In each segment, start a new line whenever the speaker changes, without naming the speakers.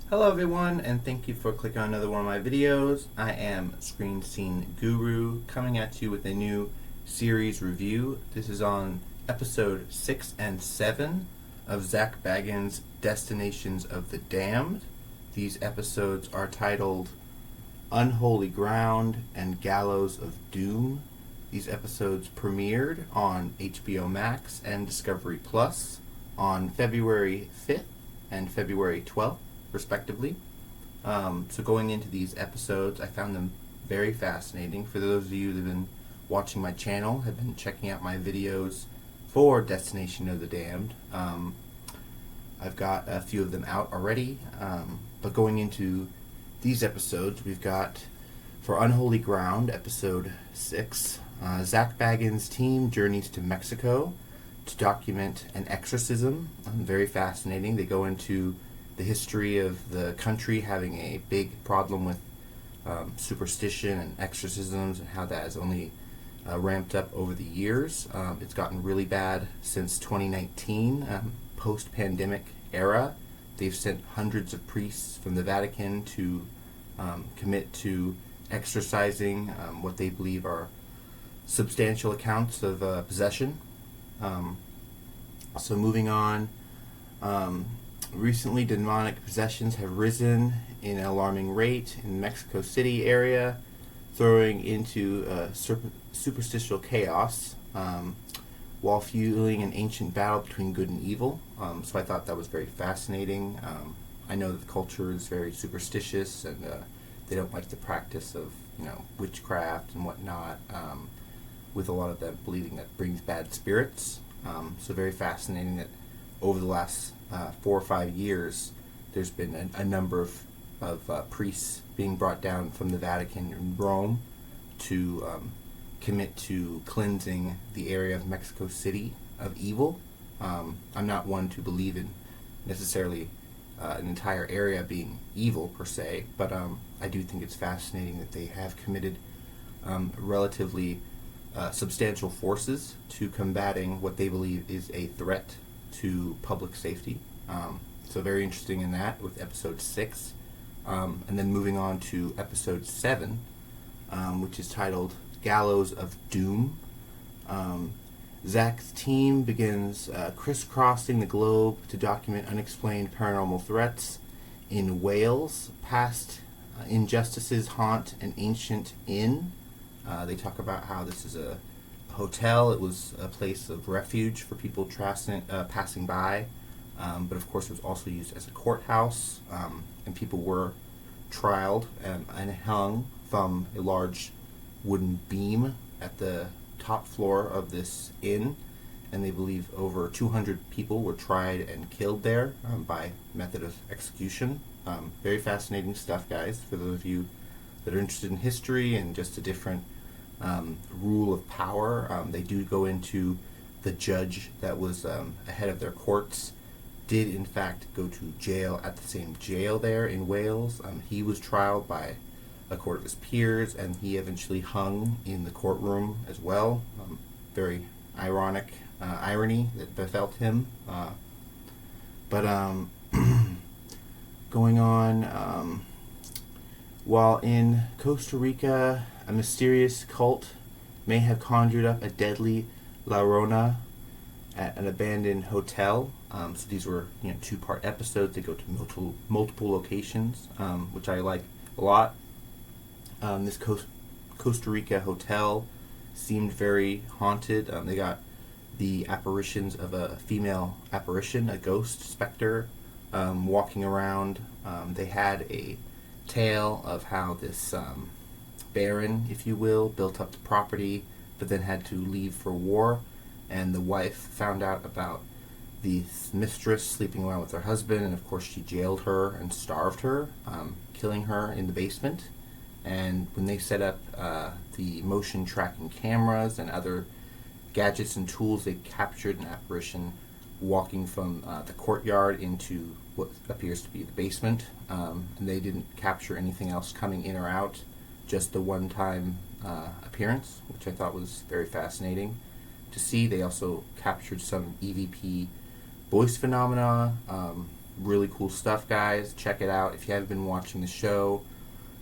Hello everyone, and thank you for clicking on another one of my videos. I am Screen Scene Guru, coming at you with a new series review. This is on episode 6 and 7 of Zach Bagans' Destinations of the Damned. These episodes are titled Unholy Ground and Gallows of Doom. These episodes premiered on HBO Max and Discovery Plus on February 5th and February 12th. Respectively. So going into these episodes, I found them very fascinating. For those of you that have been watching my channel, have been checking out my videos for Destination of the Damned. I've got a few of them out already, but going into these episodes, we've got for Unholy Ground, episode 6, Zach Bagans' team journeys to Mexico to document an exorcism. Very fascinating. They go into the history of the country having a big problem with superstition and exorcisms, and how that has only ramped up over the years. It's gotten really bad since 2019, post-pandemic era. They've sent hundreds of priests from the Vatican to commit to exorcising what they believe are substantial accounts of possession. So moving on, recently, demonic possessions have risen in an alarming rate in the Mexico City area, throwing into superstitial chaos while fueling an ancient battle between good and evil. So I thought that was very fascinating. I know that the culture is very superstitious, and they don't like the practice of witchcraft and whatnot, with a lot of them believing that brings bad spirits. So very fascinating that over the last 4 or 5 years, there's been a number of priests being brought down from the Vatican in Rome to commit to cleansing the area of Mexico City of evil. I'm not one to believe in necessarily an entire area being evil per se, but I do think it's fascinating that they have committed relatively substantial forces to combating what they believe is a threat to public safety. So very interesting in that with episode 6. And then moving on to episode 7, which is titled Gallows of Doom. Zach's team begins crisscrossing the globe to document unexplained paranormal threats in Wales. Past injustices haunt an ancient inn. They talk about how this is a hotel. It was a place of refuge for people passing by, but of course it was also used as a courthouse, and people were trialed and hung from a large wooden beam at the top floor of this inn, and they believe over 200 people were tried and killed there by method of execution. Very fascinating stuff, guys, for those of you that are interested in history and just a different rule of power. They do go into the judge that was ahead of their courts did in fact go to jail at the same jail there in Wales. He was trialed by a court of his peers, and he eventually hung in the courtroom as well. Very ironic irony that befell him. But going on, while in Costa Rica, a mysterious cult may have conjured up a deadly La Rona at an abandoned hotel. So these were 2-part episodes. They go to multiple locations, which I like a lot. This Costa Rica hotel seemed very haunted. They got the apparitions of a female apparition, a ghost specter, walking around. They had a tale of how this baron, if you will, built up the property, but then had to leave for war, and the wife found out about the mistress sleeping around with her husband, and of course she jailed her and starved her, killing her in the basement. And when they set up the motion tracking cameras and other gadgets and tools, they captured an apparition walking from the courtyard into what appears to be the basement, and they didn't capture anything else coming in or out, just the one-time appearance, which I thought was very fascinating to see. They also captured some EVP voice phenomena, really cool stuff, guys. Check it out. If you haven't been watching the show,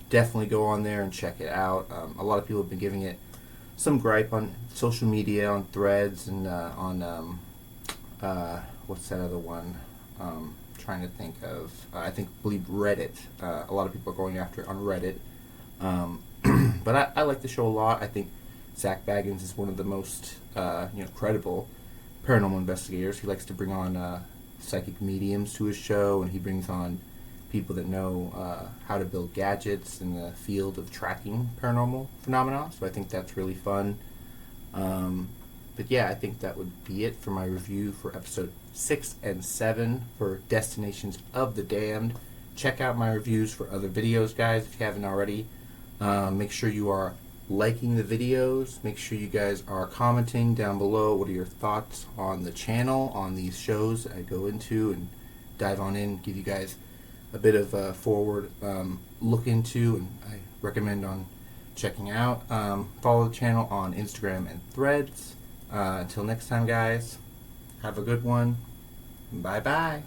definitely go on there and check it out. A lot of people have been giving it some gripe on social media, on Threads, and on what's that other one? Trying to think of. Believe Reddit. A lot of people are going after it on Reddit. But I like the show a lot. I think Zach Baggins is one of the most credible paranormal investigators. He likes to bring on psychic mediums to his show, and he brings on people that know how to build gadgets in the field of tracking paranormal phenomena. So I think that's really fun. But yeah, I think that would be it for my review for episode 6 and 7 for Destinations of the Damned. Check out my reviews for other videos, guys, if you haven't already. Make sure you are liking the videos. Make sure you guys are commenting down below. What are your thoughts on the channel, on these shows that I go into and dive on in, give you guys a bit of a forward look into, and I recommend on checking out. Follow the channel on Instagram and Threads. Until next time, guys, have a good one. Bye-bye.